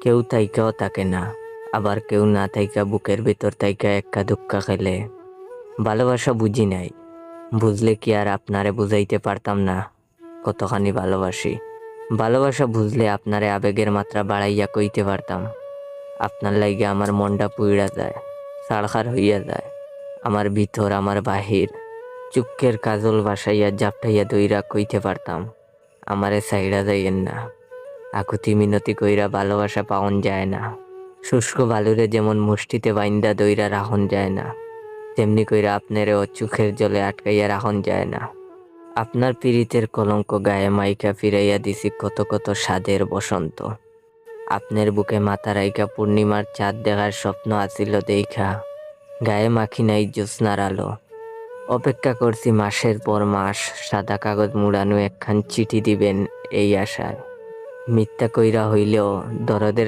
কেউ থাইকাও থাকে না, আবার কেউ না থাইকা বুকের ভিতর থাইকা এক্কা দুক্কা খেলে। ভালোবাসা বুঝি নাই, বুঝলে কি আর আপনারে বুঝাইতে পারতাম না কতখানি ভালোবাসি। ভালোবাসা বুঝলে আপনারে আবেগের মাত্রা বাড়াইয়া কইতে পারতাম। আপনার লাইগে আমার মনটা পুইড়া যায়, সাড়খার হইয়া যায়। আমার ভিতর আমার বাহির চুপকের কাজল বাসাইয়া জাপটাইয়া দইরা কইতে পারতাম, আমারে সাইড়া যাইয়েন না। আকুতি মিনতি কইরা ভালোবাসা পাওন যায় না। শুষ্ক বালুরে যেমন মুষ্টিতে বাইন্দা দইরা রাখন যায় না, তেমনি কইরা আপনারেও চোখের জলে আটকাইয়া রাখন যায় না। আপনার পীড়িতের কলঙ্ক গায়ে মাইকা ফিরাইয়া দিছি কত কত স্বাদের বসন্ত। আপনার বুকে মাথা রাইকা পূর্ণিমার চাঁদ দেখার স্বপ্ন আছিল দেইখা, গায়ে মাখি নাই জ্যোৎস্নার আলো। অপেক্ষা করছি মাসের পর মাস, সাদা কাগজ মুড়ানো একখান চিঠি দিবেন এই আশায়। মিথ্যা কইরা হইলেও দরদের